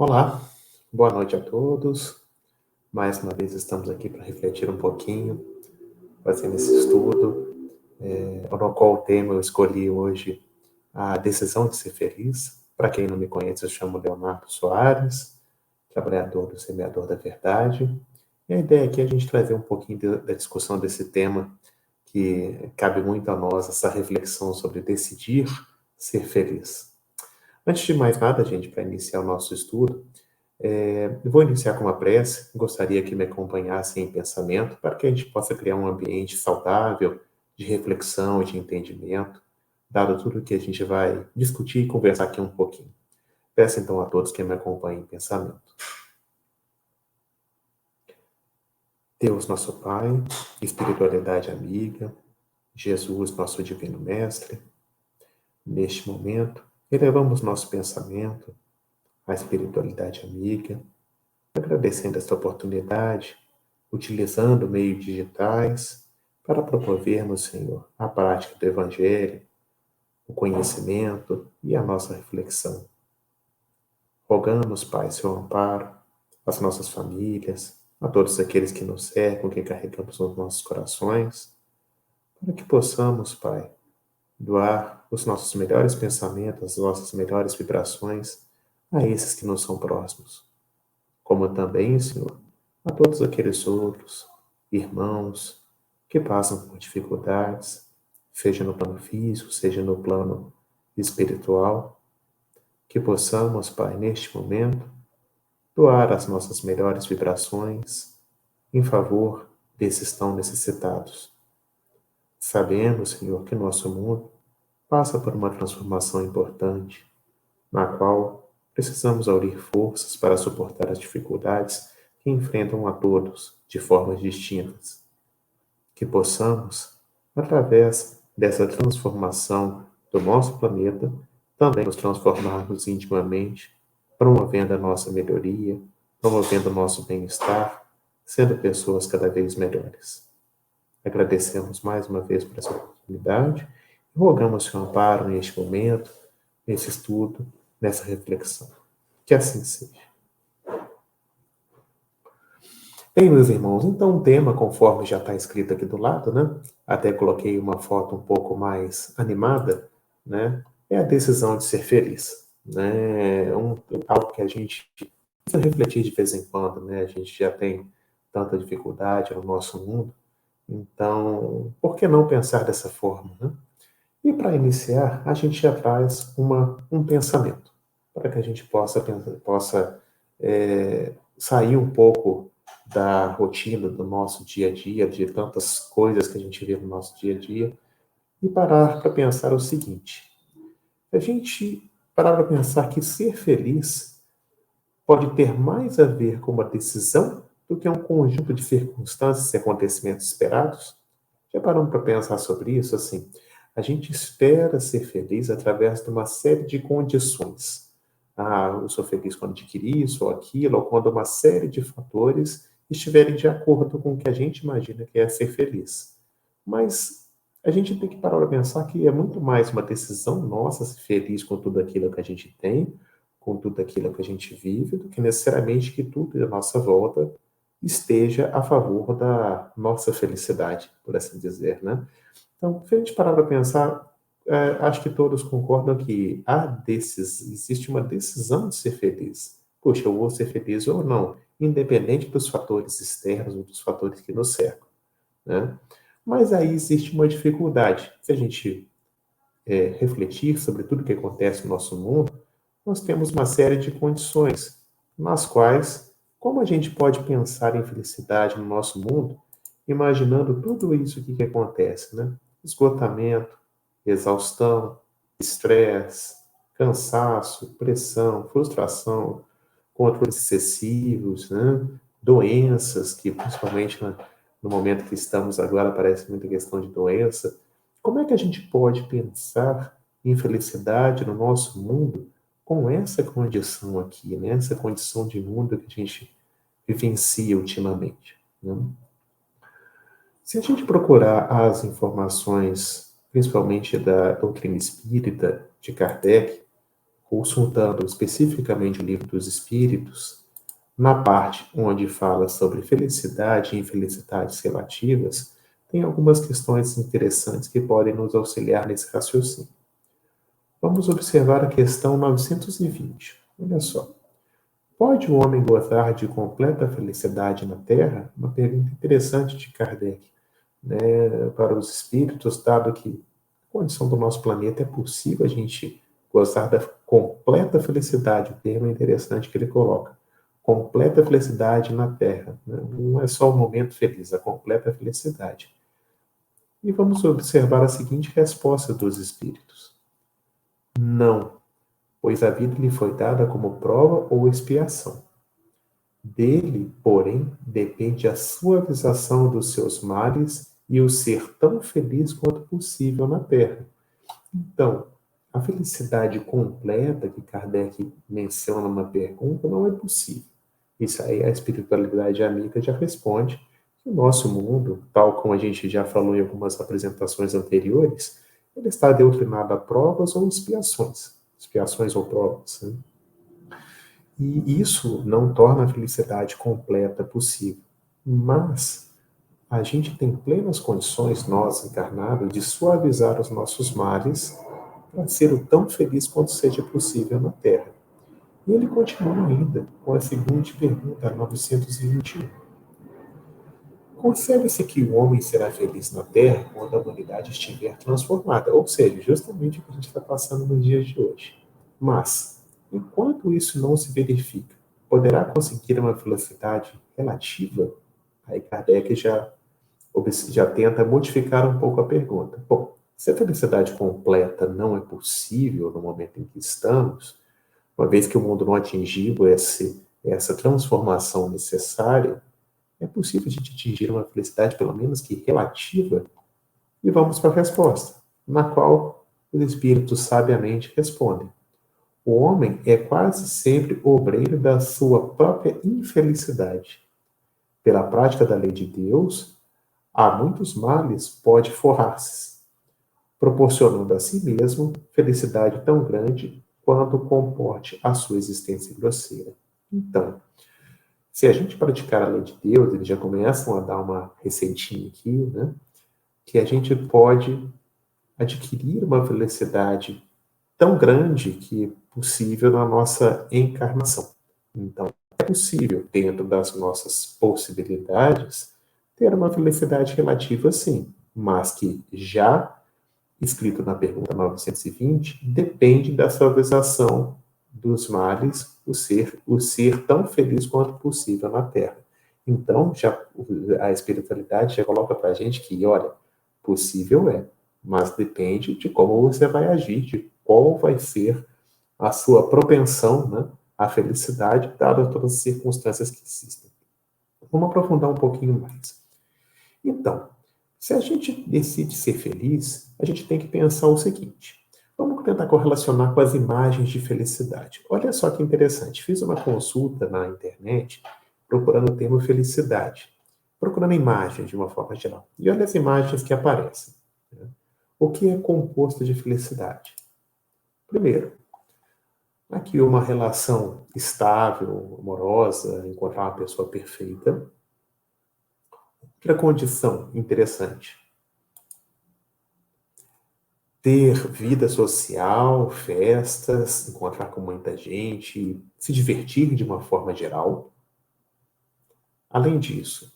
Olá, boa noite a todos. Mais uma vez estamos aqui para refletir um pouquinho, fazendo esse estudo, no qual o tema eu escolhi hoje, a decisão de ser feliz. Para quem não me conhece, eu chamo Leonardo Soares, trabalhador do Semeador da Verdade. E a ideia aqui é a gente trazer um pouquinho da discussão desse tema, que cabe muito a nós, essa reflexão sobre decidir ser feliz. Antes de mais nada, gente, para iniciar o nosso estudo, eu vou iniciar com uma prece. Gostaria que me acompanhassem em pensamento para que a gente possa criar um ambiente saudável de reflexão e de entendimento, dado tudo que a gente vai discutir e conversar aqui um pouquinho. Peço então a todos que me acompanhem em pensamento. Deus, nosso Pai, espiritualidade amiga, Jesus, nosso divino mestre, neste momento, elevamos nosso pensamento à espiritualidade amiga, agradecendo esta oportunidade, utilizando meios digitais para promovermos, Senhor, a prática do Evangelho, o conhecimento e a nossa reflexão. Rogamos, Pai, seu amparo às nossas famílias, a todos aqueles que nos cercam, que carregamos nos nossos corações, para que possamos, Pai, doar os nossos melhores pensamentos, as nossas melhores vibrações a esses que nos são próximos. Como também, Senhor, a todos aqueles outros irmãos que passam por dificuldades, seja no plano físico, seja no plano espiritual, que possamos, Pai, neste momento, doar as nossas melhores vibrações em favor desses tão necessitados. Sabemos, Senhor, que nosso mundo passa por uma transformação importante, na qual precisamos unir forças para suportar as dificuldades que enfrentam a todos de formas distintas. Que possamos, através dessa transformação do nosso planeta, também nos transformarmos intimamente, promovendo a nossa melhoria, promovendo o nosso bem-estar, sendo pessoas cada vez melhores. Agradecemos mais uma vez por essa oportunidade e rogamos seu amparo neste momento, nesse estudo, nessa reflexão. Que assim seja. Bem, meus irmãos, então o tema, conforme já está escrito aqui do lado, né? Até coloquei uma foto um pouco mais animada, né? É a decisão de ser feliz, né? Algo que a gente precisa refletir de vez em quando, né? A gente já tem tanta dificuldade no nosso mundo, então, por que não pensar dessa forma, né? E para iniciar, a gente já traz um pensamento, para que a gente possa sair um pouco da rotina do nosso dia a dia, de tantas coisas que a gente vê no nosso dia a dia, e parar para pensar o seguinte: a gente parar para pensar que ser feliz pode ter mais a ver com uma decisão do que um conjunto de circunstâncias e acontecimentos esperados? Já paramos para pensar sobre isso? Assim, a gente espera ser feliz através de uma série de condições. Ah, eu sou feliz quando adquiri isso ou aquilo, ou quando uma série de fatores estiverem de acordo com o que a gente imagina que é ser feliz. Mas a gente tem que parar para pensar que é muito mais uma decisão nossa ser feliz com tudo aquilo que a gente tem, com tudo aquilo que a gente vive, do que necessariamente que tudo à nossa volta esteja a favor da nossa felicidade, por assim dizer, né? Então, se a gente parar para pensar, acho que todos concordam que existe uma decisão de ser feliz. Poxa, eu vou ser feliz ou não, independente dos fatores externos ou dos fatores que nos cercam, né? Mas aí existe uma dificuldade. Se a gente refletir sobre tudo que acontece no nosso mundo, nós temos uma série de condições nas quais, como a gente pode pensar em felicidade no nosso mundo, imaginando tudo isso que acontece, né? Esgotamento, exaustão, estresse, cansaço, pressão, frustração, controles excessivos, né? Doenças, que principalmente no momento que estamos agora aparece muita questão de doença. Como é que a gente pode pensar em felicidade no nosso mundo com essa condição aqui, né? Essa condição de mundo que a gente vivencia ultimamente, né? Se a gente procurar as informações, principalmente da doutrina espírita de Kardec, consultando especificamente o Livro dos Espíritos, na parte onde fala sobre felicidade e infelicidades relativas, tem algumas questões interessantes que podem nos auxiliar nesse raciocínio. Vamos observar a questão 920. Olha só. Pode o homem gozar de completa felicidade na Terra? Uma pergunta interessante de Kardec, né, para os espíritos, dado que a condição do nosso planeta é possível a gente gozar da completa felicidade. O termo é interessante que ele coloca. Completa felicidade na Terra. Né? Não é só o momento feliz, a completa felicidade. E vamos observar a seguinte resposta dos espíritos. Não, pois a vida lhe foi dada como prova ou expiação. Dele, porém, depende a suavização dos seus males e o ser tão feliz quanto possível na Terra. Então, a felicidade completa que Kardec menciona numa pergunta não é possível. Isso aí a espiritualidade amiga já responde que o nosso mundo, tal como a gente já falou em algumas apresentações anteriores, ele está doutrinado a provas ou expiações. Expiações ou provas, né? E isso não torna a felicidade completa possível. Mas a gente tem plenas condições, nós encarnados, de suavizar os nossos males para ser o tão feliz quanto seja possível na Terra. E ele continua ainda com a seguinte pergunta, 921. Concebe-se que o homem será feliz na Terra quando a humanidade estiver transformada, ou seja, justamente o que a gente está passando nos dias de hoje. Mas, enquanto isso não se verifica, poderá conseguir uma felicidade relativa? Aí Kardec já tenta modificar um pouco a pergunta. Bom, se a felicidade completa não é possível no momento em que estamos, uma vez que o mundo não atingiu essa transformação necessária, é possível a gente atingir uma felicidade, pelo menos que relativa? E vamos para a resposta, na qual os espíritos sabiamente respondem. O homem é quase sempre obreiro da sua própria infelicidade. Pela prática da lei de Deus, há muitos males pode forrar-se, proporcionando a si mesmo felicidade tão grande quanto comporte a sua existência grosseira. Então, se a gente praticar a lei de Deus, eles já começam a dar uma receitinha aqui, né? Que a gente pode adquirir uma felicidade tão grande que é possível na nossa encarnação. Então, é possível, dentro das nossas possibilidades, ter uma felicidade relativa, sim, mas que já escrito na pergunta 920, depende da suavização dos males, o ser tão feliz quanto possível na Terra. Então, a espiritualidade já coloca para a gente que, olha, possível é, mas depende de como você vai agir, de qual vai ser a sua propensão, né, à felicidade, dadas todas as circunstâncias que existem. Vamos aprofundar um pouquinho mais. Então, se a gente decide ser feliz, a gente tem que pensar o seguinte. Vamos tentar correlacionar com as imagens de felicidade. Olha só que interessante. Fiz uma consulta na internet procurando o termo felicidade, procurando imagens de uma forma geral. E olha as imagens que aparecem. O que é composto de felicidade? Primeiro, aqui uma relação estável, amorosa, encontrar uma pessoa perfeita. Outra condição interessante: ter vida social, festas, encontrar com muita gente, se divertir de uma forma geral. Além disso,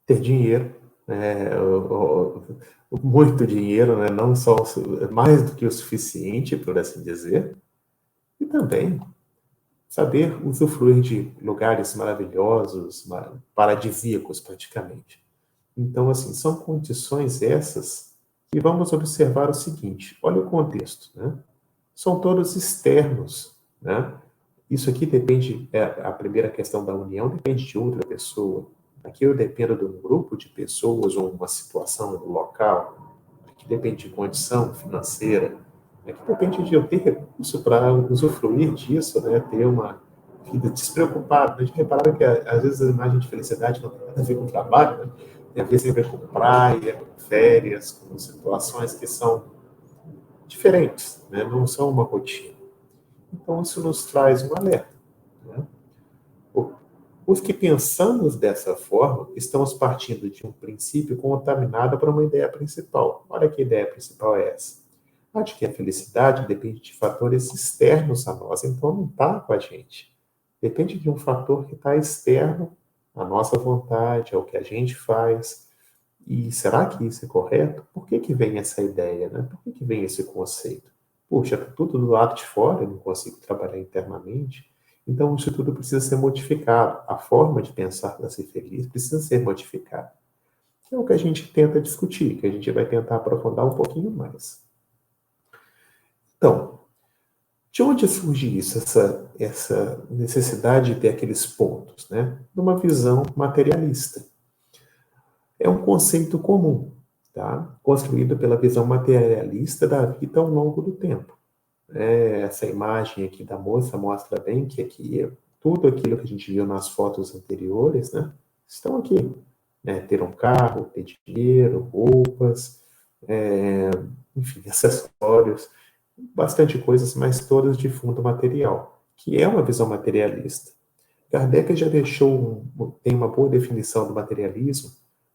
ter dinheiro, né, muito dinheiro, né, não só mais do que o suficiente, por assim dizer, e também saber usufruir de lugares maravilhosos, paradisíacos praticamente. Então, assim, são condições essas que vamos observar o seguinte, olha o contexto, né? São todos externos, né? Isso aqui depende, a primeira questão da união depende de outra pessoa. Aqui eu dependo de um grupo de pessoas ou uma situação local. Aqui depende de condição financeira. Aqui depende de eu ter recurso para usufruir disso, né? Ter uma vida despreocupada. A gente repara que, às vezes, a imagem de felicidade não tem nada a ver com trabalho, né? Tem a ver sempre com praia, com férias, com situações que são diferentes, né? Não são uma rotina. Então, isso nos traz um alerta, né? Os que pensamos dessa forma, estamos partindo de um princípio contaminado para uma ideia principal. Olha que ideia principal é essa. A de que a felicidade depende de fatores externos a nós, então não está com a gente. Depende de um fator que está externo à nossa vontade, ao que a gente faz. E será que isso é correto? Por que vem essa ideia, né? Por que vem esse conceito? Puxa, está tudo do lado de fora, eu não consigo trabalhar internamente. Então, isso tudo precisa ser modificado. A forma de pensar para ser feliz precisa ser modificada. É o que a gente tenta discutir, que a gente vai tentar aprofundar um pouquinho mais. Então, de onde surge isso, essa necessidade de ter aqueles pontos, né? Numa visão materialista. É um conceito comum, tá? Construído pela visão materialista da vida ao longo do tempo. Essa imagem aqui da moça mostra bem que aqui tudo aquilo que a gente viu nas fotos anteriores, né, estão aqui. Né? Ter um carro, ter dinheiro, roupas, enfim, acessórios, bastante coisas, mas todas de fundo material, que é uma visão materialista. Kardec já tem uma boa definição do materialismo,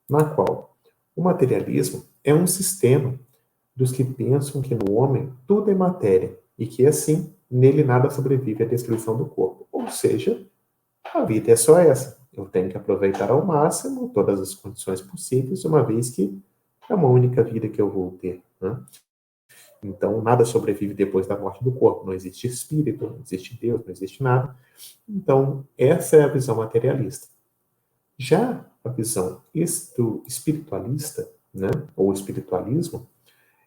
na qual o materialismo é um sistema dos que pensam que no homem tudo é matéria e que, assim, nele nada sobrevive à destruição do corpo. Ou seja, a vida é só essa. Eu tenho que aproveitar ao máximo todas as condições possíveis, uma vez que é uma única vida que eu vou ter. Né? Então, nada sobrevive depois da morte do corpo. Não existe espírito, não existe Deus, não existe nada. Então, essa é a visão materialista. Já a visão espiritualista, né, ou espiritualismo,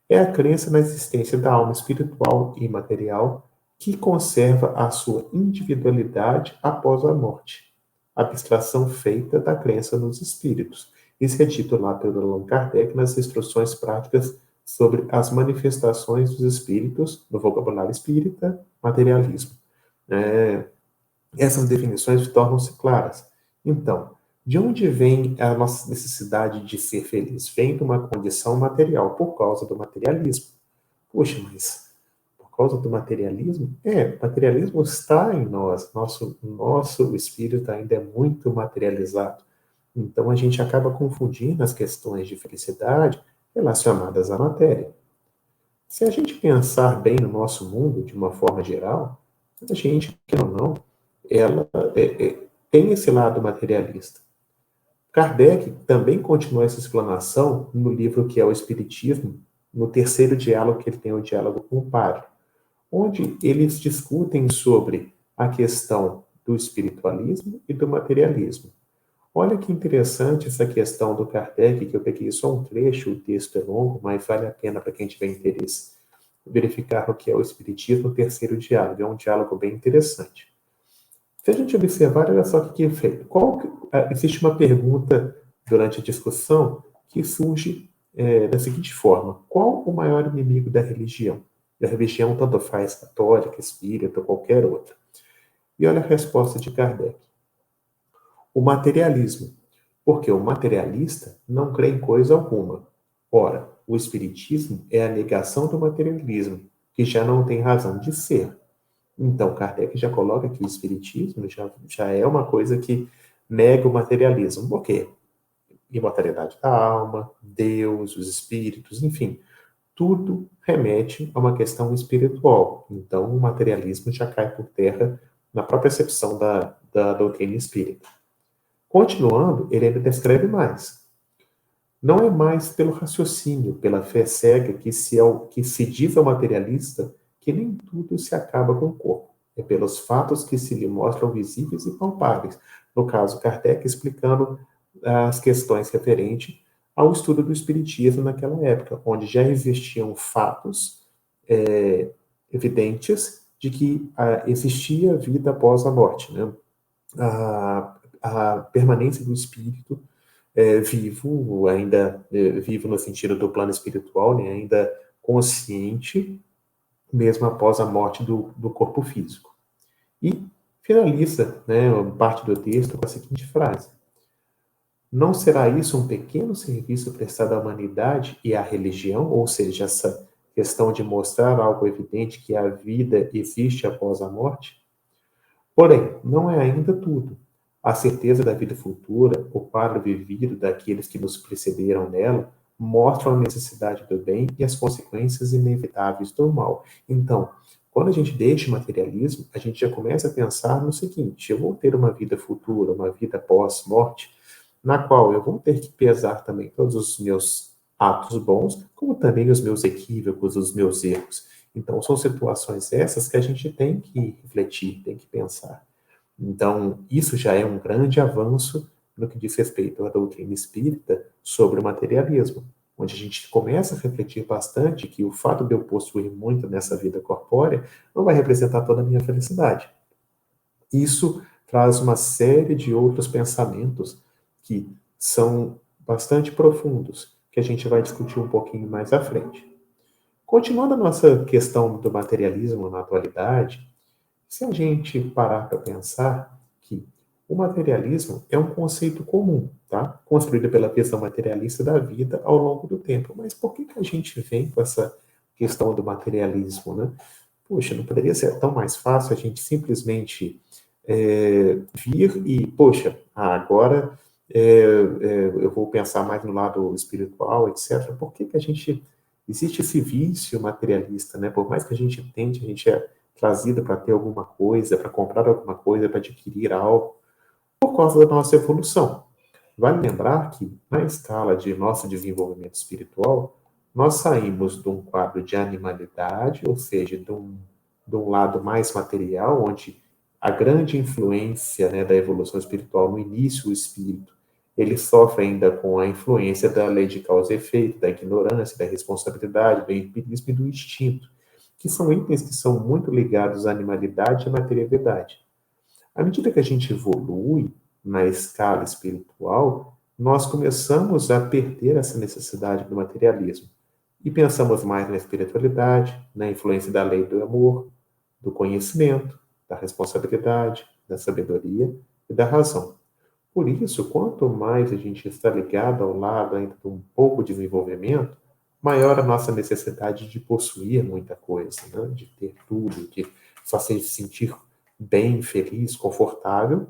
é a crença na existência da alma espiritual e material que conserva a sua individualidade após a morte. Abstração feita da crença nos espíritos. Isso é dito lá pelo Allan Kardec nas instruções práticas sobre as manifestações dos espíritos, no vocabulário espírita, materialismo. Essas definições tornam-se claras. Então, de onde vem a nossa necessidade de ser feliz? Vem de uma condição material, por causa do materialismo. Poxa, mas por causa do materialismo? O materialismo está em nós. Nosso espírito ainda é muito materializado. Então, a gente acaba confundindo as questões de felicidade relacionadas à matéria. Se a gente pensar bem no nosso mundo, de uma forma geral, a gente, quer ou não, ela tem esse lado materialista. Kardec também continua essa explanação no livro que é o Espiritismo, no terceiro diálogo que ele tem, o diálogo com o padre, onde eles discutem sobre a questão do espiritualismo e do materialismo. Olha que interessante essa questão do Kardec, que eu peguei só um trecho, o texto é longo, mas vale a pena para quem tiver interesse verificar o que é o Espiritismo, o terceiro diálogo. É um diálogo bem interessante. Se a gente observar, olha só o que é feito. Existe uma pergunta durante a discussão que surge da seguinte forma: qual o maior inimigo da religião? Da religião tanto faz católica, espírita ou qualquer outra. E olha a resposta de Kardec. O materialismo. Porque o materialista não crê em coisa alguma. Ora, o espiritismo é a negação do materialismo, que já não tem razão de ser. Então, Kardec já coloca que o espiritismo já é uma coisa que nega o materialismo. Por quê? Imortalidade da alma, Deus, os espíritos, enfim, tudo remete a uma questão espiritual. Então, o materialismo já cai por terra na própria acepção da doutrina espírita. Continuando, ele ainda descreve mais. Não é mais pelo raciocínio, pela fé cega que se diz ao materialista que nem tudo se acaba com o corpo. É pelos fatos que se lhe mostram visíveis e palpáveis. No caso, Kardec explicando as questões referentes ao estudo do Espiritismo naquela época, onde já existiam fatos evidentes de que existia vida após a morte, né? A permanência do espírito vivo, ainda vivo no sentido do plano espiritual, né? Ainda consciente, mesmo após a morte do corpo físico. E finaliza, né, parte do texto com a seguinte frase: não será isso um pequeno serviço prestado à humanidade e à religião, ou seja, questão de mostrar algo evidente, que a vida existe após a morte. Porém, não é ainda tudo. A certeza da vida futura, o quadro vivido daqueles que nos precederam nela, mostram a necessidade do bem e as consequências inevitáveis do mal. Então, quando a gente deixa o materialismo, a gente já começa a pensar no seguinte: eu vou ter uma vida futura, uma vida pós-morte, na qual eu vou ter que pesar também todos os meus atos bons, como também os meus equívocos, os meus erros. Então, são situações essas que a gente tem que refletir, tem que pensar. Então, isso já é um grande avanço no que diz respeito à doutrina espírita sobre o materialismo, onde a gente começa a refletir bastante que o fato de eu possuir muito nessa vida corpórea não vai representar toda a minha felicidade. Isso traz uma série de outros pensamentos que são bastante profundos, que a gente vai discutir um pouquinho mais à frente. Continuando a nossa questão do materialismo na atualidade, se a gente parar para pensar que o materialismo é um conceito comum, tá? Construído pela visão materialista da vida ao longo do tempo. Mas por que a gente vem com essa questão do materialismo, né? Poxa, não poderia ser tão mais fácil a gente simplesmente vir e, poxa, agora eu vou pensar mais no lado espiritual, etc. Por que a gente... Existe esse vício materialista, né? Por mais que a gente tente, a gente é trazido para ter alguma coisa, para comprar alguma coisa, para adquirir algo, por causa da nossa evolução. Vale lembrar que, na escala de nosso desenvolvimento espiritual, nós saímos de um quadro de animalidade, ou seja, de um lado mais material, onde a grande influência, né, da evolução espiritual, no início, o espírito, ele sofre ainda com a influência da lei de causa e efeito, da ignorância, da responsabilidade, do empirismo e do instinto, que são itens que são muito ligados à animalidade e à materialidade. À medida que a gente evolui na escala espiritual, nós começamos a perder essa necessidade do materialismo e pensamos mais na espiritualidade, na influência da lei do amor, do conhecimento, da responsabilidade, da sabedoria e da razão. Por isso, quanto mais a gente está ligado ao lado ainda de um pouco de desenvolvimento, maior a nossa necessidade de possuir muita coisa, né? De ter tudo, de fazer se sentir bem, feliz, confortável,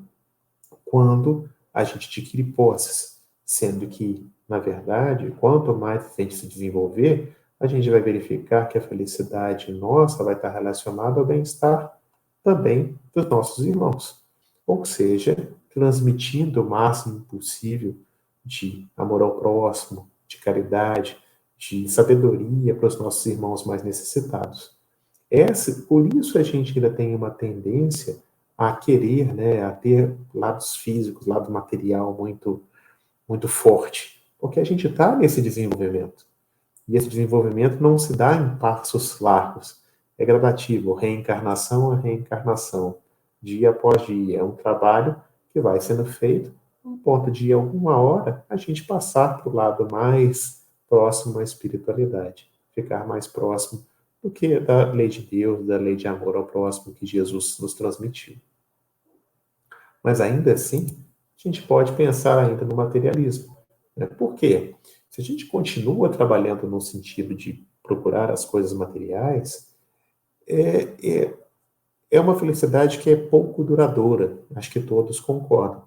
quando a gente adquire posses. Sendo que, na verdade, quanto mais a gente se desenvolver, a gente vai verificar que a felicidade nossa vai estar relacionada ao bem-estar também dos nossos irmãos. Ou seja, transmitindo o máximo possível de amor ao próximo, de caridade, de sabedoria para os nossos irmãos mais necessitados. Por isso a gente ainda tem uma tendência a querer, né, a ter lados físicos, lado material muito, muito forte, porque a gente está nesse desenvolvimento. E esse desenvolvimento não se dá em passos largos, é gradativo, reencarnação a reencarnação, dia após dia. É um trabalho que vai sendo feito, a ponto de, alguma hora, a gente passar para o lado mais próximo à espiritualidade, ficar mais próximo do que da lei de Deus, da lei de amor ao próximo que Jesus nos transmitiu. Mas ainda assim, a gente pode pensar ainda no materialismo. Né? Por quê? Se a gente continua trabalhando no sentido de procurar as coisas materiais, é uma felicidade que é pouco duradoura. Acho que todos concordam.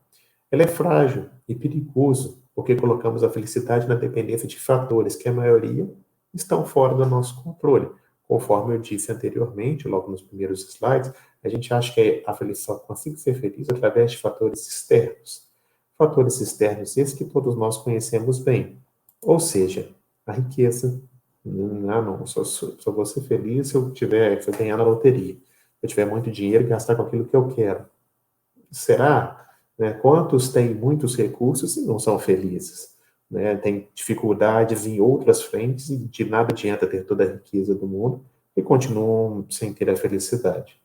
Ela é frágil e perigoso, porque colocamos a felicidade na dependência de fatores que a maioria estão fora do nosso controle. Conforme eu disse anteriormente, logo nos primeiros slides, a gente acha que a felicidade consegue ser feliz através de fatores externos. Fatores externos esses que todos nós conhecemos bem. Ou seja, a riqueza. Não, só vou ser feliz se eu ganhar na loteria. Se eu tiver muito dinheiro e gastar com aquilo que eu quero. Será? Né? Quantos têm muitos recursos e não são felizes? Né? Tem dificuldades em outras frentes e de nada adianta ter toda a riqueza do mundo e continuam sem ter a felicidade.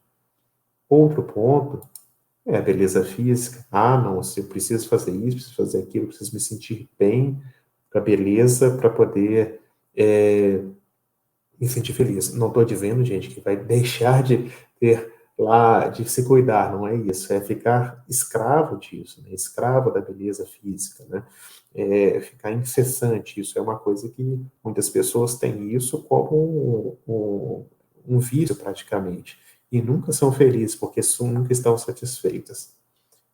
Outro ponto é a beleza física. Não, se eu preciso fazer isso, preciso fazer aquilo, preciso me sentir bem com a beleza para poder me sentir feliz. Não estou dizendo, gente, que vai deixar de ter lá, de se cuidar, não é isso. É ficar escravo disso, né? Escravo da beleza física, né? ficar incessante. Isso é uma coisa que muitas pessoas têm isso como um vício praticamente, e nunca são felizes, porque nunca estão satisfeitas.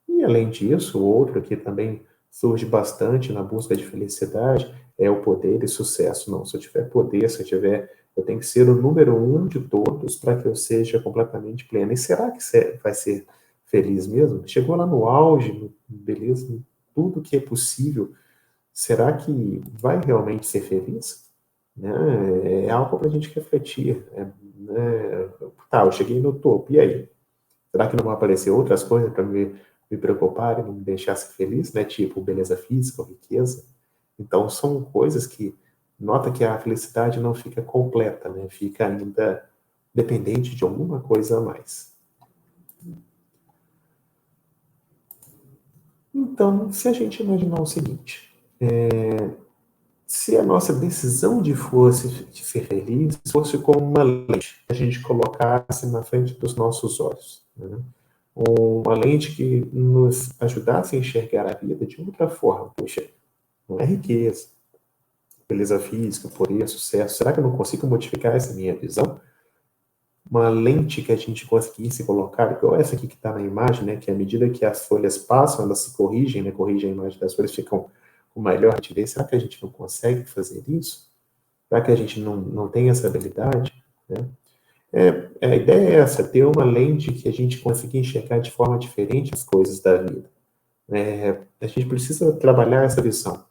E além disso, outro que também surge bastante na busca de felicidade é o poder e sucesso. Não, se eu tiver poder, se eu tiver, eu tenho que ser o número um de todos para que eu seja completamente pleno. E será que você vai ser feliz mesmo? Chegou lá no auge, beleza, tudo que é possível, será que vai realmente ser feliz? Né? É algo para a gente refletir. Né? Tá, eu cheguei no topo, e aí? Será que não vão aparecer outras coisas para me preocupar e não me deixar ser feliz, né? Tipo, beleza física ou riqueza. Então, são coisas que, nota que a felicidade não fica completa, né? Fica ainda dependente de alguma coisa a mais. Então, se a gente imaginar o seguinte, se a nossa decisão de ser feliz fosse como uma lente que a gente colocasse na frente dos nossos olhos, né? Uma lente que nos ajudasse a enxergar a vida de outra forma. Poxa, não é riqueza, beleza física, poder, sucesso. Será que eu não consigo modificar essa minha visão? Uma lente que a gente conseguisse colocar, igual essa aqui que está na imagem, né? Que à medida que as folhas passam, elas se corrigem, né? Corrigem a imagem das folhas, ficam com melhor nitidez. Será que a gente não consegue fazer isso? Será que a gente não tem essa habilidade? Né? A ideia é essa, ter uma lente que a gente consiga enxergar de forma diferente as coisas da vida. A gente precisa trabalhar essa visão,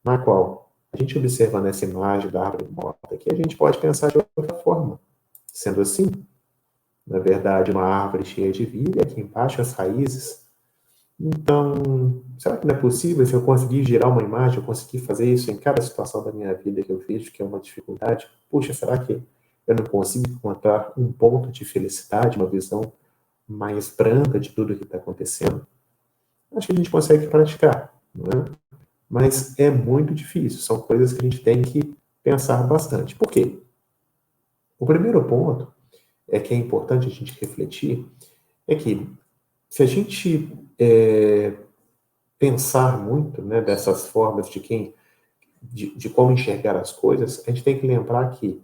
na qual a gente observando essa imagem da árvore morta aqui, a gente pode pensar de outra forma. Sendo assim, na verdade, uma árvore cheia de vida e aqui embaixo as raízes. Então, será que não é possível, se eu conseguir gerar uma imagem, eu conseguir fazer isso em cada situação da minha vida que eu vejo que é uma dificuldade? Puxa, será que eu não consigo encontrar um ponto de felicidade, uma visão mais branda de tudo que está acontecendo? Acho que a gente consegue praticar, não é? Mas é muito difícil, são coisas que a gente tem que pensar bastante. Por quê? O primeiro ponto é que é importante a gente refletir é que se a gente pensar muito, né, dessas formas de como enxergar as coisas, a gente tem que lembrar que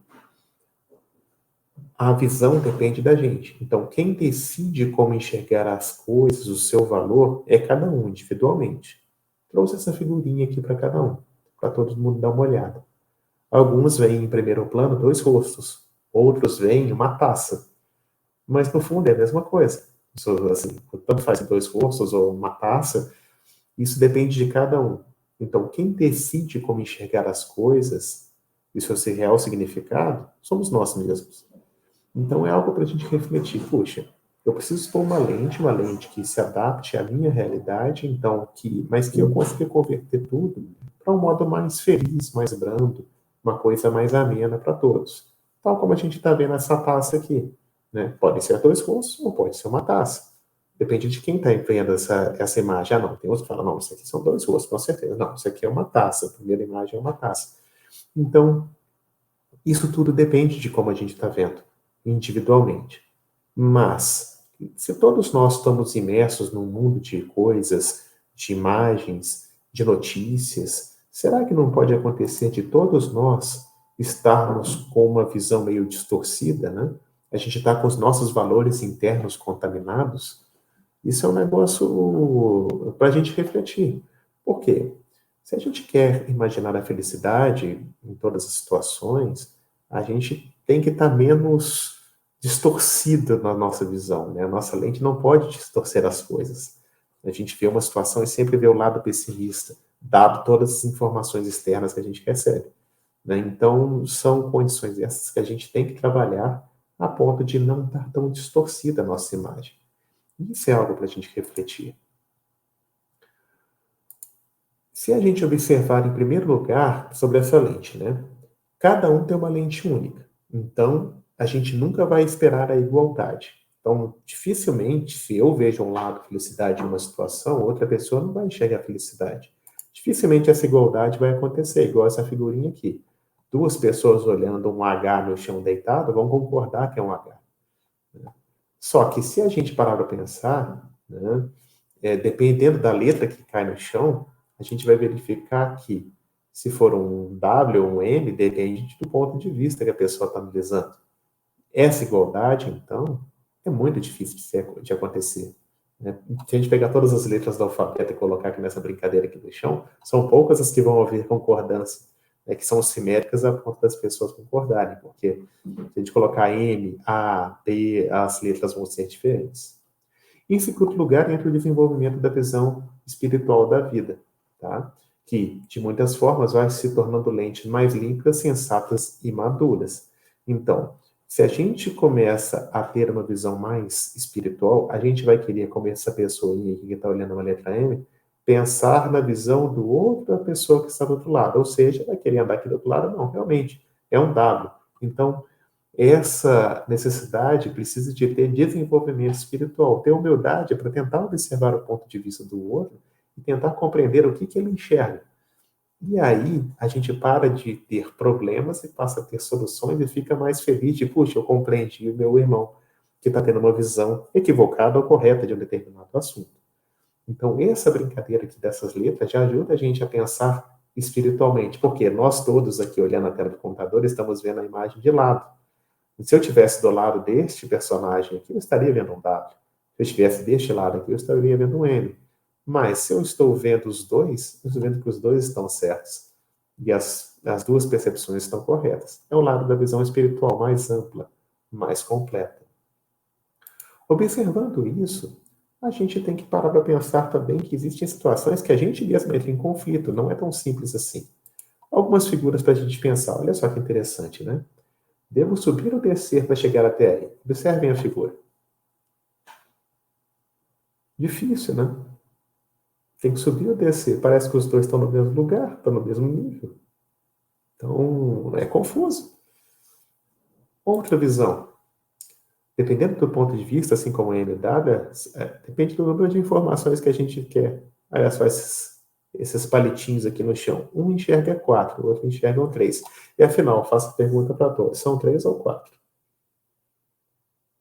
a visão depende da gente. Então, quem decide como enxergar as coisas, o seu valor, é cada um individualmente. Trouxe essa figurinha aqui para cada um, para todo mundo dar uma olhada. Alguns veem em primeiro plano dois rostos, outros veem uma taça. Mas no fundo é a mesma coisa. Assim, tanto faz dois rostos ou uma taça, isso depende de cada um. Então, quem decide como enxergar as coisas e seu real significado, somos nós mesmos. Então, é algo para a gente refletir. Puxa, eu preciso pôr uma lente que se adapte à minha realidade, então, mas que eu consiga converter tudo para um modo mais feliz, mais brando, uma coisa mais amena para todos. Tal como a gente está vendo essa taça aqui. Né? Podem ser dois rostos ou pode ser uma taça. Depende de quem está vendo essa imagem. Ah, não, tem outros que falam, não, isso aqui são dois rostos, com certeza. Não, isso aqui é uma taça. A primeira imagem é uma taça. Então, isso tudo depende de como a gente está vendo, individualmente. Mas, se todos nós estamos imersos num mundo de coisas, de imagens, de notícias, será que não pode acontecer de todos nós estarmos com uma visão meio distorcida, né? A gente está com os nossos valores internos contaminados? Isso é um negócio para a gente refletir. Por quê? Se a gente quer imaginar a felicidade em todas as situações, a gente tem que estar menos distorcida na nossa visão, né? A nossa lente não pode distorcer as coisas. A gente vê uma situação e sempre vê o lado pessimista, dado todas as informações externas que a gente recebe, né? Então, são condições essas que a gente tem que trabalhar a ponto de não estar tão distorcida a nossa imagem. Isso é algo para a gente refletir. Se a gente observar, em primeiro lugar, sobre essa lente, né? Cada um tem uma lente única. Então, a gente nunca vai esperar a igualdade. Então, dificilmente, se eu vejo um lado felicidade em uma situação, outra pessoa não vai enxergar a felicidade. Dificilmente essa igualdade vai acontecer, igual essa figurinha aqui. Duas pessoas olhando um H no chão deitado vão concordar que é um H. Só que se a gente parar para pensar, né, dependendo da letra que cai no chão, a gente vai verificar que, se for um W ou um M, depende do ponto de vista que a pessoa está analisando. Essa igualdade, então, é muito difícil de acontecer. Né? Se a gente pegar todas as letras do alfabeto e colocar aqui nessa brincadeira aqui do chão, são poucas as que vão haver concordância, né, que são simétricas a ponto das pessoas concordarem, porque se a gente colocar M, A, B, as letras vão ser diferentes. Em segundo lugar, entra o desenvolvimento da visão espiritual da vida, tá? Que, de muitas formas, vai se tornando lentes mais limpas, sensatas e maduras. Então, se a gente começa a ter uma visão mais espiritual, a gente vai querer, como essa pessoinha aqui que está olhando uma letra M, pensar na visão do outra pessoa que está do outro lado. Ou seja, vai querer andar aqui do outro lado? Não, realmente, é um W. Então, essa necessidade precisa de ter desenvolvimento espiritual, ter humildade para tentar observar o ponto de vista do outro e tentar compreender o que ele enxerga. E aí a gente para de ter problemas e passa a ter soluções e fica mais feliz de, puxa, eu compreendi o meu irmão, que está tendo uma visão equivocada ou correta de um determinado assunto. Então, essa brincadeira aqui dessas letras já ajuda a gente a pensar espiritualmente, porque nós todos aqui olhando a tela do computador estamos vendo a imagem de lado. Se eu estivesse do lado deste personagem aqui, eu estaria vendo um W. Se eu estivesse deste lado aqui, eu estaria vendo um M. Mas se eu estou vendo os dois, eu estou vendo que os dois estão certos. E as duas percepções estão corretas. É o lado da visão espiritual mais ampla, mais completa. Observando isso, a gente tem que parar para pensar também que existem situações que a gente mesmo entra em conflito, não é tão simples assim. Algumas figuras para a gente pensar, olha só que interessante, né? Devo subir ou descer para chegar até aí? Observem a figura. Difícil, né? Tem que subir ou descer. Parece que os dois estão no mesmo lugar, estão no mesmo nível. Então, é confuso. Outra visão. Dependendo do ponto de vista, assim como a MW, depende do número de informações que a gente quer. Olha só esses palitinhos aqui no chão. Um enxerga 4, o outro enxerga 3. E afinal, faço a pergunta para todos: são 3 ou 4?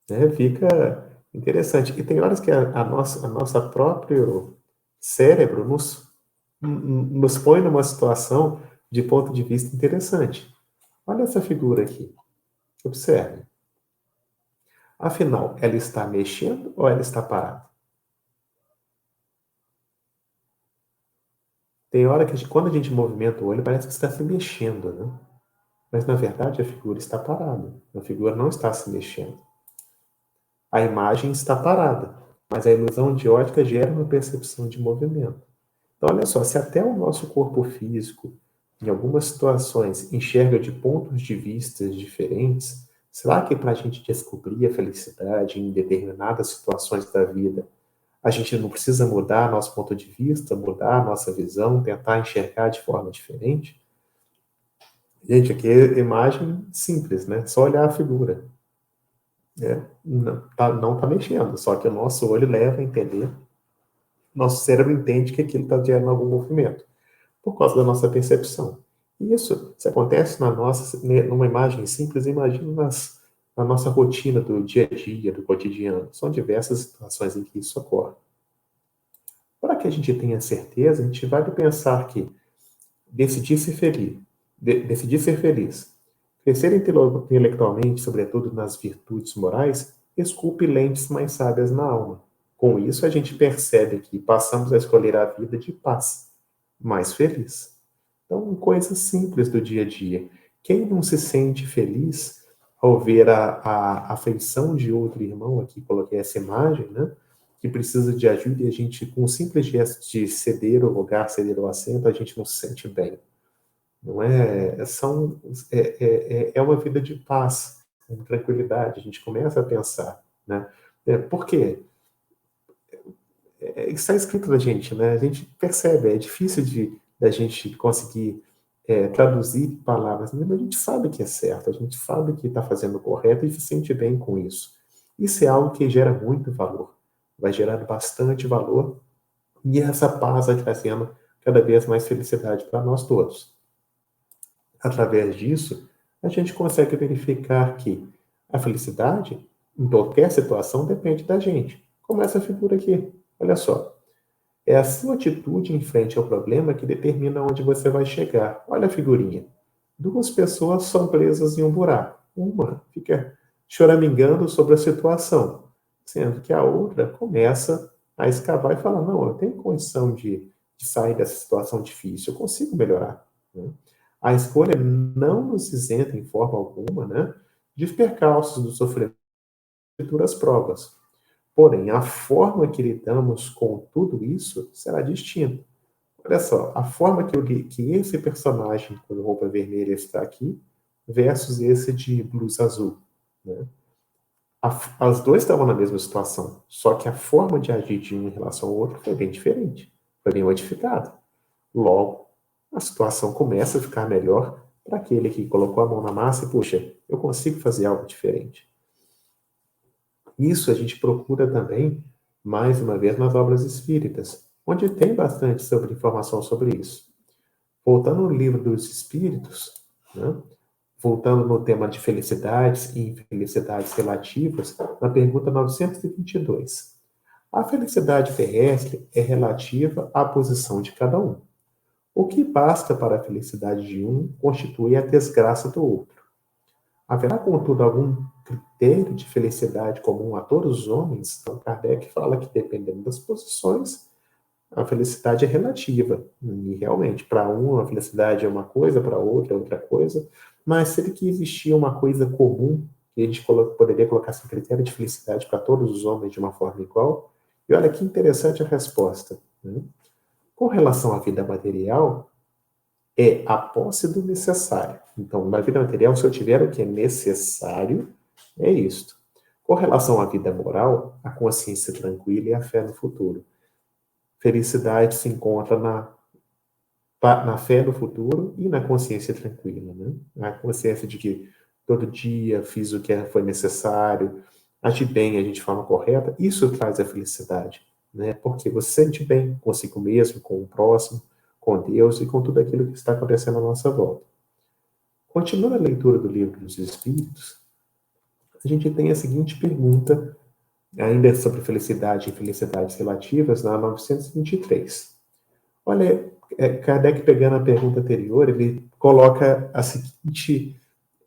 Né? Fica interessante. E tem horas que a nossa próprio cérebro nos põe numa situação de ponto de vista interessante. Olha essa figura aqui. Observe. Afinal, ela está mexendo ou ela está parada? Tem hora que quando a gente movimenta o olho, parece que está se mexendo, né? Mas, na verdade, a figura está parada. A figura não está se mexendo. A imagem está parada, mas a ilusão de ótica gera uma percepção de movimento. Então, olha só, se até o nosso corpo físico, em algumas situações, enxerga de pontos de vista diferentes, será que para a gente descobrir a felicidade em determinadas situações da vida, a gente não precisa mudar nosso ponto de vista, mudar a nossa visão, tentar enxergar de forma diferente? Gente, aqui é imagem simples, né? Só olhar a figura. Não tá mexendo, só que o nosso olho leva a entender, nosso cérebro entende que aquilo está gerando algum movimento, por causa da nossa percepção. E isso, se acontece numa imagem simples, imagina na nossa rotina do dia a dia, do cotidiano. São diversas situações em que isso ocorre. Para que a gente tenha certeza, a gente vai pensar que decidir ser feliz, decidir ser feliz, crescer intelectualmente, sobretudo nas virtudes morais, esculpe lentes mais sábias na alma. Com isso, a gente percebe que passamos a escolher a vida de paz, mais feliz. Então, coisas simples do dia a dia. Quem não se sente feliz ao ver a afeição de outro irmão, aqui coloquei essa imagem, né? Que precisa de ajuda e a gente, com um simples gesto de ceder o lugar, ceder o assento, a gente não se sente bem. Não é? É uma vida de paz, com tranquilidade. A gente começa a pensar, né? Por quê? Está escrito da gente, né? A gente percebe, é difícil da gente conseguir traduzir palavras, mas a gente sabe que é certo, a gente sabe que está fazendo o correto e se sente bem com isso. Isso é algo que gera muito valor, vai gerar bastante valor e essa paz vai trazendo cada vez mais felicidade para nós todos. Através disso, a gente consegue verificar que a felicidade, em qualquer situação, depende da gente. Como essa figura aqui. Olha só. É a sua atitude em frente ao problema que determina onde você vai chegar. Olha a figurinha. Duas pessoas são presas em um buraco. Uma fica choramingando sobre a situação, sendo que a outra começa a escavar e fala: não, eu tenho condição de sair dessa situação difícil, eu consigo melhorar. Né? A escolha não nos isenta em forma alguma, né, de percalços do sofrimento e futuras provas. Porém, a forma que lidamos com tudo isso será distinta. Olha só, a forma que esse personagem com roupa vermelha está aqui versus esse de blusa azul. Né? As duas estavam na mesma situação, só que a forma de agir de um em relação ao outro foi bem diferente, foi bem modificada. Logo, a situação começa a ficar melhor para aquele que colocou a mão na massa e, puxa, eu consigo fazer algo diferente. Isso a gente procura também, mais uma vez, nas obras espíritas, onde tem bastante sobre informação sobre isso. Voltando no livro dos Espíritos, né? Voltando no tema de felicidades e infelicidades relativas, na pergunta 922. A felicidade terrestre é relativa à posição de cada um. O que basta para a felicidade de um constitui a desgraça do outro. Haverá, contudo, algum critério de felicidade comum a todos os homens? Então, Kardec fala que, dependendo das posições, a felicidade é relativa. E, realmente, para um, a felicidade é uma coisa, para outro é outra coisa. Mas seria que existia uma coisa comum que a gente poderia colocar esse critério de felicidade para todos os homens de uma forma igual? E olha que interessante a resposta. Né? Com relação à vida material, é a posse do necessário. Então, na vida material, se eu tiver o que é necessário, é isto. Com relação à vida moral, a consciência tranquila e a fé no futuro. Felicidade se encontra na fé no futuro e na consciência tranquila, né? A consciência de que todo dia fiz o que foi necessário, agi bem, agi de forma correta, isso traz a felicidade, né? Porque você se sente bem consigo mesmo, com o próximo, com Deus e com tudo aquilo que está acontecendo à nossa volta. Continuando a leitura do livro dos Espíritos, a gente tem a seguinte pergunta, ainda sobre felicidade e felicidades relativas, na 923. Olha, Kardec, pegando a pergunta anterior, ele coloca a seguinte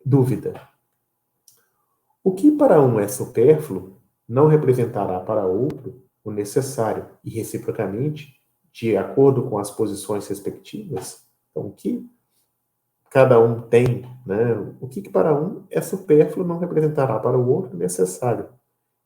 dúvida: o que para um é supérfluo não representará para outro o necessário, e reciprocamente, de acordo com as posições respectivas? Então, o que cada um tem, né? O que para um é supérfluo não representará para o outro o necessário,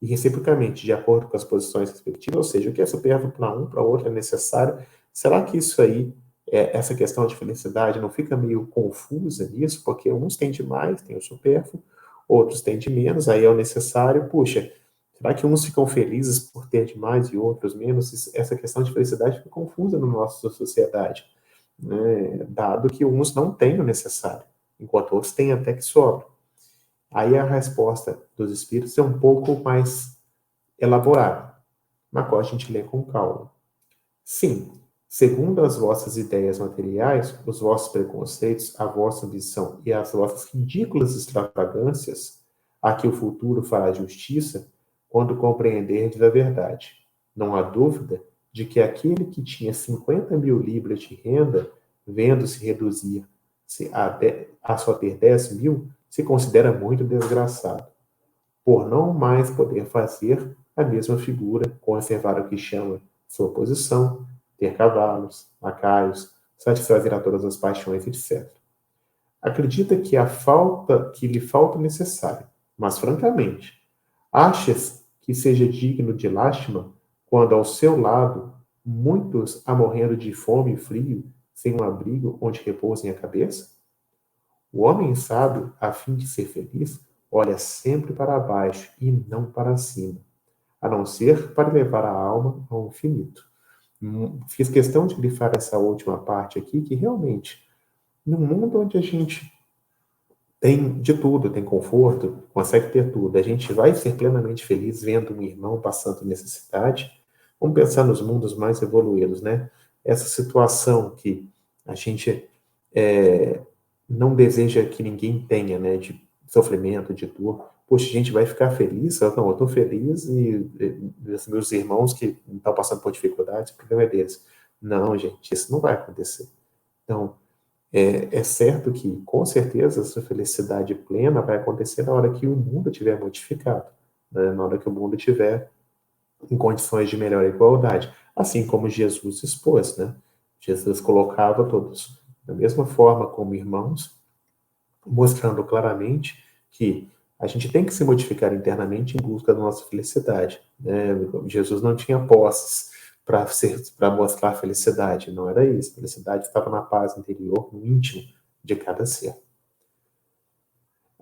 e reciprocamente, de acordo com as posições respectivas, ou seja, o que é supérfluo para um, para o outro é necessário. Será que isso aí, essa questão de felicidade, não fica meio confusa nisso? Porque uns têm de mais, tem o supérfluo, outros têm de menos, aí é o necessário. Puxa, será que uns ficam felizes por ter de mais e outros menos? Essa questão de felicidade fica confusa na nossa sociedade, né? Dado que uns não têm o necessário, enquanto outros têm até que sobra. Aí a resposta dos espíritos é um pouco mais elaborada, na qual a gente lê com calma. Sim, segundo as vossas ideias materiais, os vossos preconceitos, a vossa ambição e as vossas ridículas extravagâncias, a que o futuro fará justiça quando compreenderdes a verdade. Não há dúvida de que aquele que tinha 50 mil libras de renda, vendo-se reduzir-se a só ter 10 mil, se considera muito desgraçado, por não mais poder fazer a mesma figura, conservar o que chama sua posição, ter cavalos, lacaios, satisfazer a todas as paixões, etc. Acredita que lhe falta o necessário, mas francamente, achas que seja digno de lástima quando ao seu lado muitos há morrendo de fome e frio, sem um abrigo onde repousem a cabeça? O homem sábio, a fim de ser feliz, olha sempre para baixo e não para cima, a não ser para levar a alma ao infinito. Fiz questão de grifar essa última parte aqui, que realmente, num mundo onde a gente tem de tudo, tem conforto, consegue ter tudo, a gente vai ser plenamente feliz vendo um irmão passando necessidade. Vamos pensar nos mundos mais evoluídos, né? Essa situação que a gente não deseja que ninguém tenha, né, de sofrimento, de dor, poxa, a gente vai ficar feliz? Não, eu estou feliz e os meus irmãos que estão passando por dificuldades, o problema é deles. Não, gente, isso não vai acontecer. Então, é certo que, com certeza, essa felicidade plena vai acontecer na hora que o mundo estiver modificado, né? Na hora que o mundo estiver em condições de melhor igualdade, assim como Jesus expôs, né? Jesus colocava todos da mesma forma como irmãos, mostrando claramente que a gente tem que se modificar internamente em busca da nossa felicidade, né? Jesus não tinha posses para mostrar felicidade, não era isso. A felicidade estava na paz interior, no íntimo de cada ser.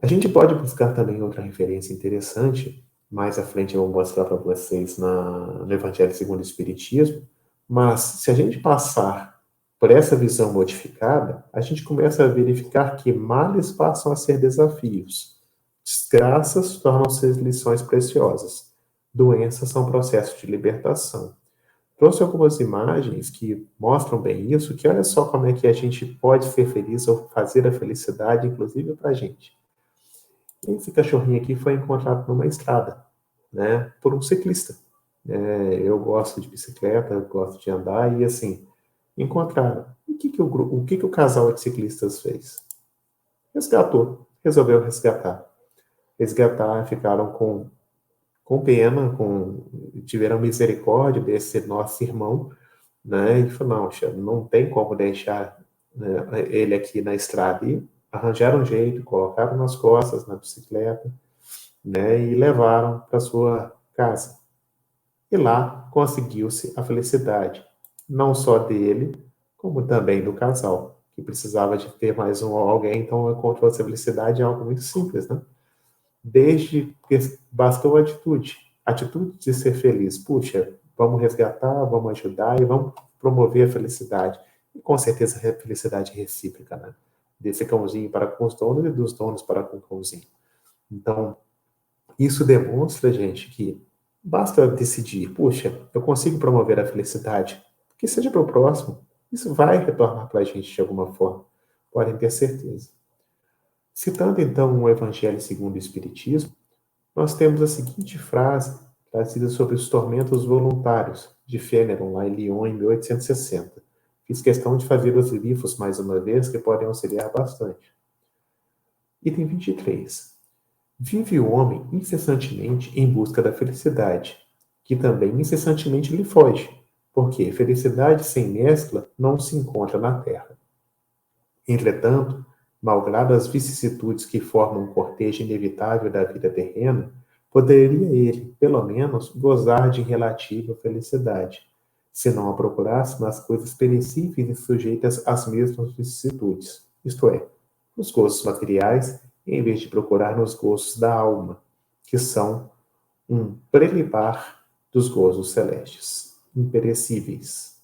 A gente pode buscar também outra referência interessante, mais à frente eu vou mostrar para vocês no Evangelho segundo o Espiritismo, mas se a gente passar por essa visão modificada, a gente começa a verificar que males passam a ser desafios, desgraças tornam-se lições preciosas, doenças são processos de libertação. Trouxe algumas imagens que mostram bem isso, que olha só como é que a gente pode ser feliz ou fazer a felicidade, inclusive para a gente. Esse cachorrinho aqui foi encontrado numa estrada, né, por um ciclista. Eu gosto de bicicleta, gosto de andar e assim, encontraram. O que o casal de ciclistas fez? Resgatou, resolveu resgatar. Resgatar, ficaram com pena, tiveram misericórdia desse nosso irmão, né? E falou, não tem como deixar, né, ele aqui na estrada. E arranjaram um jeito, colocaram nas costas, na bicicleta, né? E levaram para sua casa. E lá conseguiu-se a felicidade, não só dele, como também do casal, que precisava de ter mais alguém, então encontrou essa felicidade em algo muito simples, né? Desde que bastou a atitude de ser feliz. Puxa, vamos resgatar, vamos ajudar e vamos promover a felicidade. E com certeza a felicidade recíproca, né? Desse cãozinho para com os donos e dos donos para com o cãozinho. Então, isso demonstra, gente, que basta decidir, puxa, eu consigo promover a felicidade, que seja para o próximo, isso vai retornar para a gente de alguma forma, podem ter certeza. Citando então o Evangelho segundo o Espiritismo, nós temos a seguinte frase trazida sobre os tormentos voluntários de Fénelon, lá em Lyon, em 1860. Fiz questão de fazer os grifos mais uma vez, que podem auxiliar bastante. Item 23. Vive o homem incessantemente em busca da felicidade, que também incessantemente lhe foge, porque felicidade sem mescla não se encontra na terra. Entretanto, malgrado as vicissitudes que formam um cortejo inevitável da vida terrena, poderia ele, pelo menos, gozar de relativa felicidade, se não a procurasse nas coisas perecíveis e sujeitas às mesmas vicissitudes, isto é, nos gostos materiais, em vez de procurar nos gostos da alma, que são um prelipar dos gozos celestes, imperecíveis.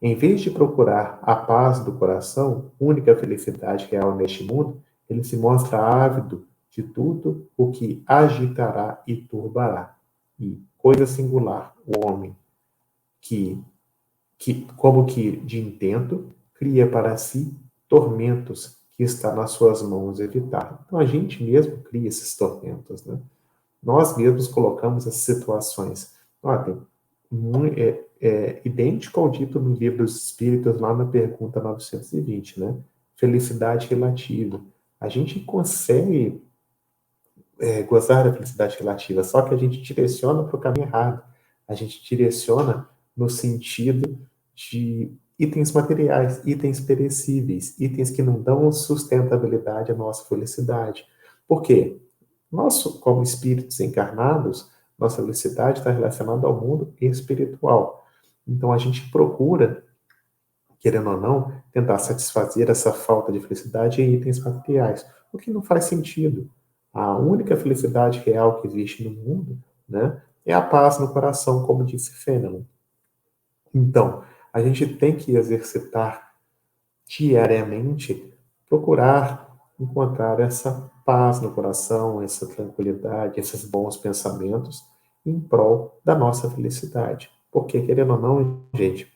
Em vez de procurar a paz do coração, única felicidade real neste mundo, ele se mostra ávido de tudo o que agitará e turbará. E, coisa singular, o homem como que de intento, cria para si tormentos que está nas suas mãos evitar. Então, a gente mesmo cria esses tormentos, né? Nós mesmos colocamos essas situações. Olha, idêntico ao dito no Livro dos Espíritos, lá na pergunta 920, né? Felicidade relativa. A gente consegue gozar da felicidade relativa, só que a gente direciona para o caminho errado. A gente direciona no sentido de itens materiais, itens perecíveis, itens que não dão sustentabilidade à nossa felicidade. Por quê? Nós, como espíritos encarnados, nossa felicidade está relacionada ao mundo espiritual. Então a gente procura, querendo ou não, tentar satisfazer essa falta de felicidade em itens materiais, o que não faz sentido. A única felicidade real que existe no mundo, né, é a paz no coração, como disse Fenelon. Então, a gente tem que exercitar diariamente, procurar encontrar essa paz no coração, essa tranquilidade, esses bons pensamentos em prol da nossa felicidade. Porque, querendo ou não, gente,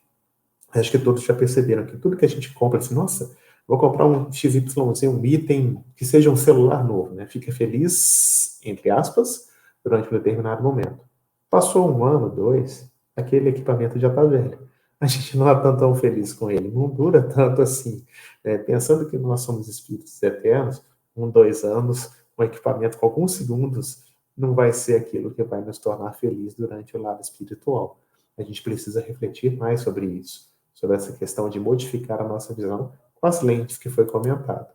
acho que todos já perceberam que tudo que a gente compra, assim, nossa, vou comprar um XYZ, um item que seja um celular novo, né? Fica feliz, entre aspas, durante um determinado momento. Passou um ano, dois, aquele equipamento já está velho. A gente não está tão feliz com ele, não dura tanto assim. Né? Pensando que nós somos espíritos eternos, 2 anos, um equipamento com alguns segundos não vai ser aquilo que vai nos tornar felizes durante o lado espiritual. A gente precisa refletir mais sobre isso, sobre essa questão de modificar a nossa visão com as lentes que foi comentado.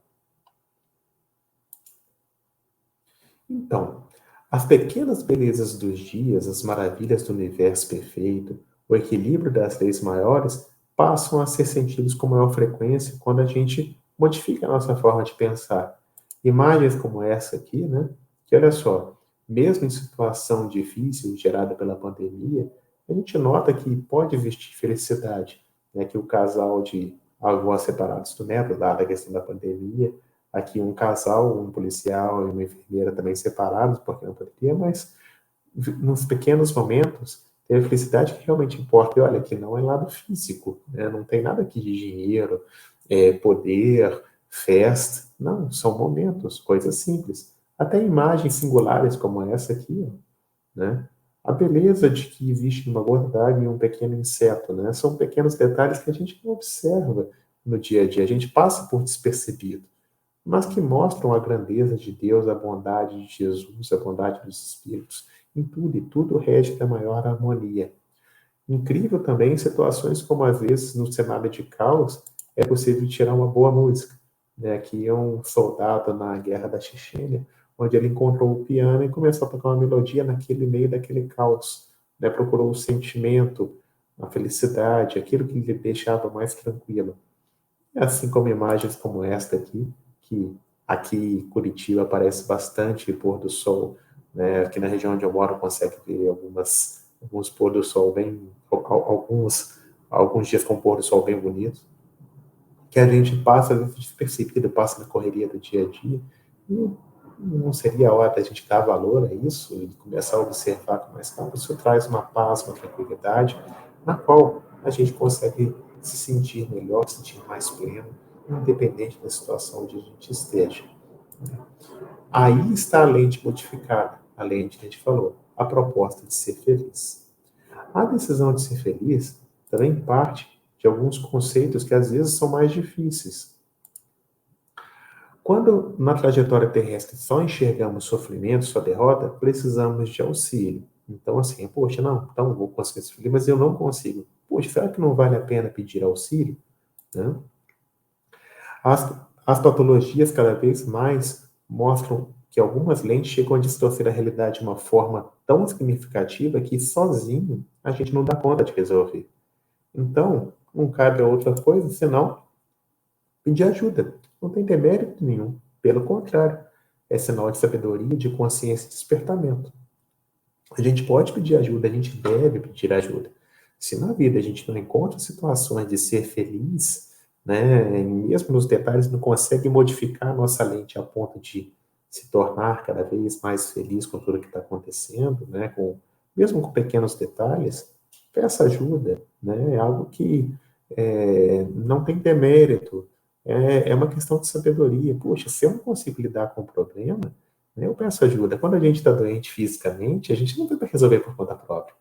Então, as pequenas belezas dos dias, as maravilhas do universo perfeito, o equilíbrio das leis maiores, passam a ser sentidos com maior frequência quando a gente modifica a nossa forma de pensar. Imagens como essa aqui, né? Que olha só, mesmo em situação difícil gerada pela pandemia, a gente nota que pode existir felicidade, né? Que o casal de avós separados do neto, dada a questão da pandemia, aqui um casal, um policial e uma enfermeira também separados, porque não poderia, mas nos pequenos momentos, ter a felicidade que realmente importa. E olha, que não é lado físico, né? Não tem nada aqui de dinheiro, poder, festa. Não, são momentos, coisas simples. Até imagens singulares como essa aqui, ó, né? A beleza de que existe uma bordagem em um pequeno inseto, né? São pequenos detalhes que a gente não observa no dia a dia, a gente passa por despercebido, mas que mostram a grandeza de Deus, a bondade de Jesus, a bondade dos Espíritos, em tudo, e tudo rege da maior harmonia. Incrível também em situações como, às vezes, no cenário de caos, é possível tirar uma boa música. Né? Aqui é um soldado na Guerra da Chechênia, onde ele encontrou o piano e começou a tocar uma melodia naquele meio daquele caos. Né? Procurou o sentimento, a felicidade, aquilo que lhe deixava mais tranquilo. Assim como imagens como esta aqui, que aqui em Curitiba aparece bastante pôr do sol, né? Aqui na região onde eu moro consegue ver alguns pôr do sol bem, alguns dias com pôr do sol bem bonitos, que a gente passa às vezes despercebido, passa na correria do dia a dia, e não seria a hora da gente dar valor a isso e começar a observar com mais calma? Isso traz uma paz, uma tranquilidade, na qual a gente consegue se sentir melhor, se sentir mais pleno, independente da situação onde a gente esteja. Aí está a lente modificada, a lente que a gente falou, a proposta de ser feliz. A decisão de ser feliz também parte de alguns conceitos que às vezes são mais difíceis. Quando na trajetória terrestre só enxergamos sofrimento, só derrota, precisamos de auxílio. Então, assim, poxa, não, então vou conseguir esse filho, mas eu não consigo. Poxa, será que não vale a pena pedir auxílio? Né? As, as patologias cada vez mais mostram que algumas lentes chegam a distorcer a realidade de uma forma tão significativa que sozinho a gente não dá conta de resolver. Então, não cabe a outra coisa senão pedir ajuda. Não tem demérito nenhum. Pelo contrário, é sinal de sabedoria, de consciência e despertamento. A gente pode pedir ajuda, a gente deve pedir ajuda. Se na vida a gente não encontra situações de ser feliz, né, mesmo nos detalhes, não consegue modificar a nossa lente a ponto de se tornar cada vez mais feliz com tudo que está acontecendo, né, mesmo com pequenos detalhes, peça ajuda. Né, é algo que não tem demérito, é uma questão de sabedoria. Poxa, se eu não consigo lidar com o problema, eu peço ajuda. Quando a gente está doente fisicamente, a gente não tenta resolver por conta própria.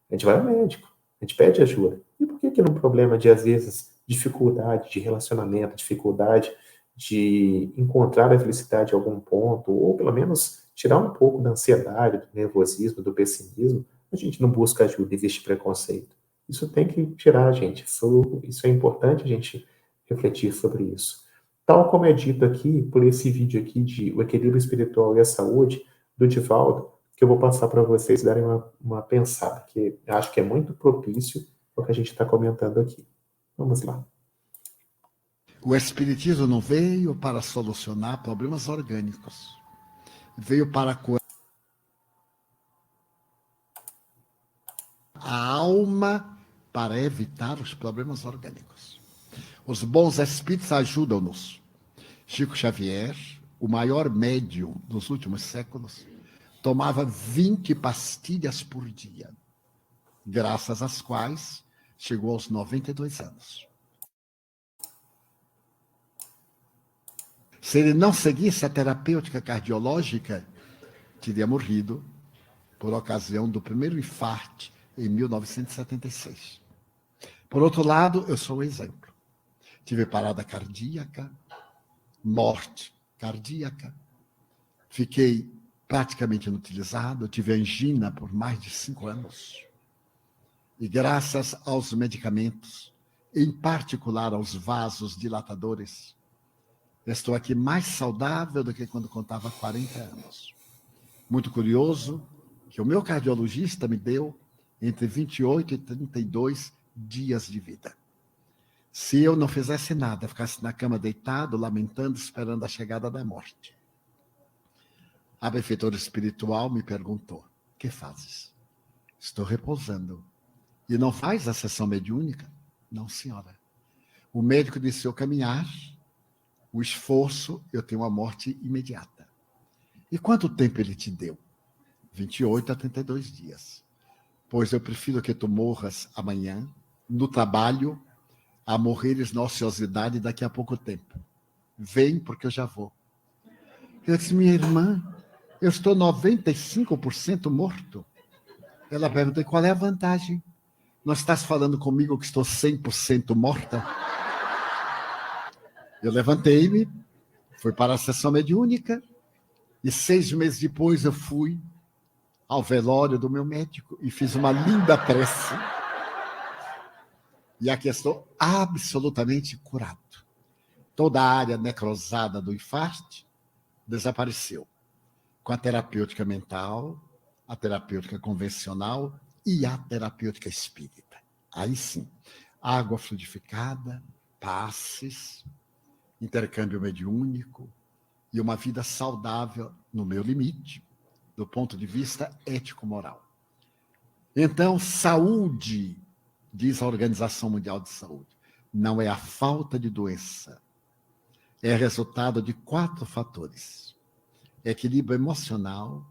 A gente vai ao médico, a gente pede ajuda. E por que num problema de, às vezes, dificuldade de relacionamento, dificuldade de encontrar a felicidade em algum ponto, ou pelo menos tirar um pouco da ansiedade, do nervosismo, do pessimismo, a gente não busca ajuda, existe preconceito? Isso tem que tirar, gente. Isso é importante a gente refletir sobre isso. Tal como é dito aqui, por esse vídeo aqui de O Equilíbrio Espiritual e a Saúde, do Divaldo, que eu vou passar para vocês darem uma pensada, que eu acho que é muito propício ao que a gente está comentando aqui. Vamos lá. O Espiritismo não veio para solucionar problemas orgânicos. Veio para curar a alma para evitar os problemas orgânicos. Os bons espíritos ajudam-nos. Chico Xavier, o maior médium dos últimos séculos, tomava 20 pastilhas por dia, graças às quais chegou aos 92 anos. Se ele não seguisse a terapêutica cardiológica, teria morrido por ocasião do primeiro infarto em 1976. Por outro lado, eu sou um exemplo. Tive parada cardíaca, morte cardíaca, fiquei praticamente inutilizado, tive angina por mais de 5 anos. E graças aos medicamentos, em particular aos vasos dilatadores, estou aqui mais saudável do que quando contava 40 anos. Muito curioso que o meu cardiologista me deu entre 28 e 32 dias de vida. Se eu não fizesse nada, ficasse na cama deitado, lamentando, esperando a chegada da morte. A benfeitora espiritual me perguntou: que fazes? Estou repousando. E não faz a sessão mediúnica? Não, senhora. O médico disse: se eu caminhar, o esforço, eu tenho uma morte imediata. E quanto tempo ele te deu? 28 a 32 dias. Pois eu prefiro que tu morras amanhã, no trabalho, a morreres na ociosidade daqui a pouco tempo. Vem, porque eu já vou. Eu disse: minha irmã, eu estou 95% morto. Ela perguntou: qual é a vantagem? Não estás falando comigo que estou 100% morta? Eu levantei-me, fui para a sessão mediúnica, e 6 meses depois eu fui ao velório do meu médico e fiz uma linda prece. E aqui estou absolutamente curado. Toda a área necrosada do infarto desapareceu. Com a terapêutica mental, a terapêutica convencional e a terapêutica espírita. Aí sim, água fluidificada, passes, intercâmbio mediúnico e uma vida saudável no meu limite, do ponto de vista ético-moral. Então, saúde, diz a Organização Mundial de Saúde, não é a falta de doença, é resultado de 4 fatores: equilíbrio emocional,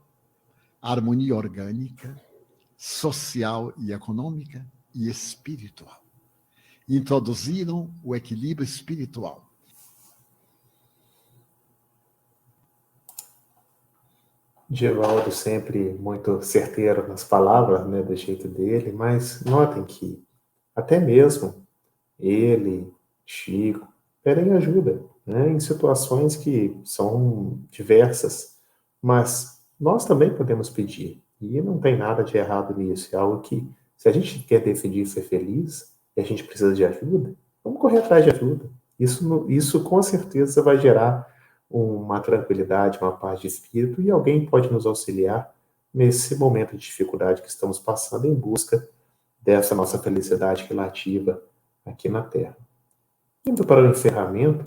harmonia orgânica, social e econômica e espiritual. Introduziram o equilíbrio espiritual. Divaldo sempre muito certeiro nas palavras, né, do jeito dele, mas notem que até mesmo ele, Chico, pedem ajuda, né, em situações que são diversas, mas nós também podemos pedir, e não tem nada de errado nisso, é algo que, se a gente quer decidir ser feliz, e a gente precisa de ajuda, vamos correr atrás de ajuda. Isso com certeza vai gerar uma tranquilidade, uma paz de espírito, e alguém pode nos auxiliar nesse momento de dificuldade que estamos passando em busca dessa nossa felicidade relativa aqui na Terra. Indo para o encerramento,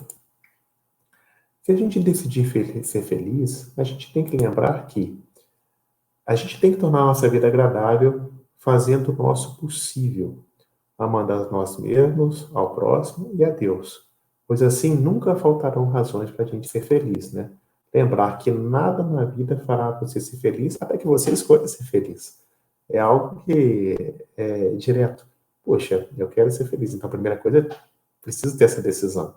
se a gente decidir ser feliz, a gente tem que lembrar que a gente tem que tornar a nossa vida agradável fazendo o nosso possível, amando a nós mesmos, ao próximo e a Deus. Pois assim nunca faltarão razões para a gente ser feliz, né? Lembrar que nada na vida fará você ser feliz até que você escolha ser feliz. É algo que é direto. Poxa, eu quero ser feliz. Então a primeira coisa, preciso ter essa decisão.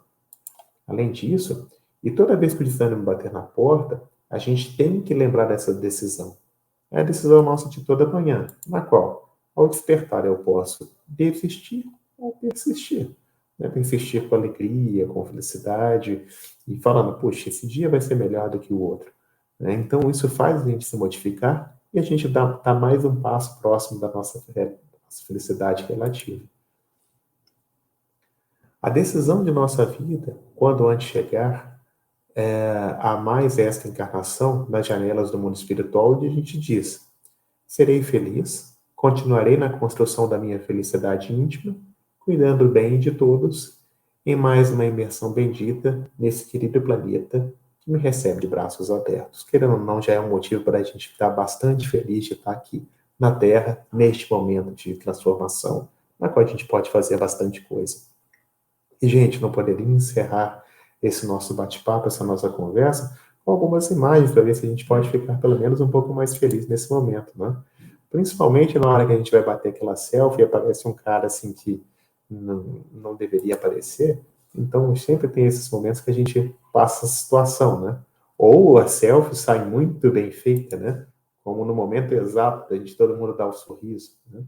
Além disso, e toda vez que o desânimo bater na porta, a gente tem que lembrar dessa decisão. É a decisão nossa de toda manhã, na qual, ao despertar, eu posso desistir ou persistir. Né? Persistir com alegria, com felicidade, e falando: puxa, esse dia vai ser melhor do que o outro. Né? Então, isso faz a gente se modificar e a gente dá mais um passo próximo da nossa felicidade relativa. A decisão de nossa vida, quando antes chegar, há mais esta encarnação nas janelas do mundo espiritual, onde a gente diz: serei feliz, continuarei na construção da minha felicidade íntima, cuidando bem de todos, em mais uma imersão bendita nesse querido planeta que me recebe de braços abertos. Querendo ou não, já é um motivo para a gente estar bastante feliz de estar aqui na Terra, neste momento de transformação, na qual a gente pode fazer bastante coisa. E, gente, não poderia encerrar esse nosso bate-papo, essa nossa conversa, com algumas imagens para ver se a gente pode ficar pelo menos um pouco mais feliz nesse momento, né? Principalmente na hora que a gente vai bater aquela selfie e aparece um cara assim que não deveria aparecer, Então, sempre tem esses momentos que a gente passa a situação, né? Ou a selfie sai muito bem feita, né? Como no momento exato, a gente todo mundo dá um sorriso, né?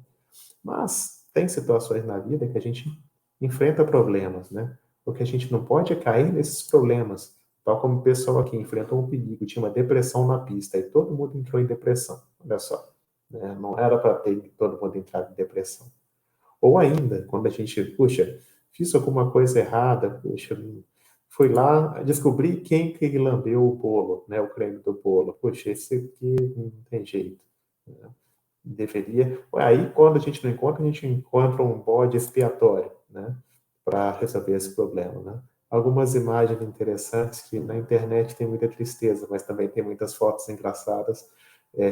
Mas tem situações na vida que a gente enfrenta problemas, né? Porque a gente não pode cair nesses problemas. Tal como o pessoal aqui enfrentou um perigo, tinha uma depressão na pista e todo mundo entrou em depressão. Olha só, né? Não era para ter todo mundo entrado em depressão. Ou ainda, quando a gente, puxa, fiz alguma coisa errada, puxa, fui lá, descobri quem que lambeu o bolo, né, o creme do bolo. Puxa, esse aqui não tem jeito, né? Deveria. Aí, quando a gente não encontra, a gente encontra um bode expiatório, né, para resolver esse problema, né? Algumas imagens interessantes que na internet tem muita tristeza, mas também tem muitas fotos engraçadas,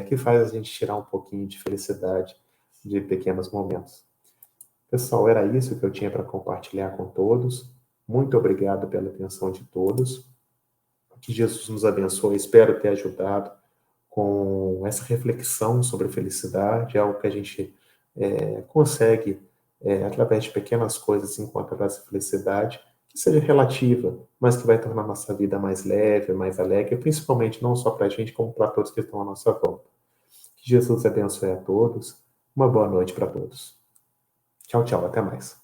que faz a gente tirar um pouquinho de felicidade de pequenos momentos. Pessoal, era isso que eu tinha para compartilhar com todos. Muito obrigado pela atenção de todos. Que Jesus nos abençoe. Espero ter ajudado com essa reflexão sobre felicidade, algo que a gente consegue, através de pequenas coisas, encontrar essa felicidade, que seja relativa, mas que vai tornar nossa vida mais leve, mais alegre, principalmente não só para a gente, como para todos que estão à nossa volta. Que Jesus abençoe a todos. Uma boa noite para todos. Tchau, tchau. Até mais.